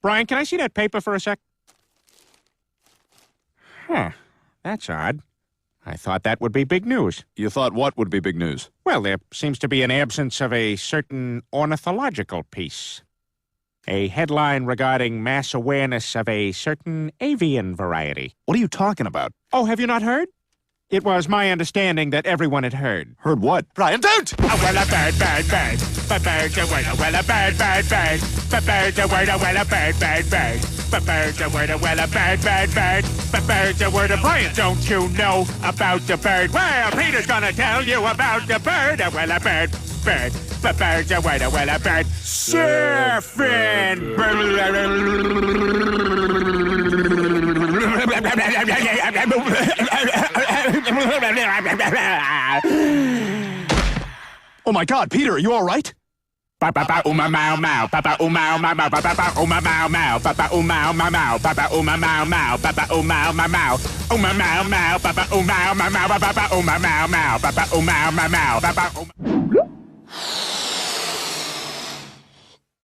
Brian, can I see that paper for a sec? Huh. That's odd. I thought that would be big news. You thought what would be big news? Well, there seems to be an absence of a certain ornithological piece. A headline regarding mass awareness of a certain avian variety. What are you talking about? Oh, have you not heard? It was my understanding that everyone had heard. Heard what? Brian, don't! Oh, well, a bird, bird, bird. But bird's a word, well, a bird, bird, bird. But bird's a word, well, a bird, bird, bird. But bird's a word, well, a bird, bird, bird. But bird's a word, Brian, don't you know about the bird? Well, Peter's gonna tell you about the bird. Well, a bird, bird. But bird's a word, well, a bird. Surfin! Oh my God, Peter, are you all right? Papa uma mau mau, Papa uma mau mau, Papa uma mau mau, Papa uma mau mau, Papa uma mau mau, Papa uma mau mau, uma mau mau, Papa uma mau mau, Papa uma mau mau, Papa uma mau mau, Papa.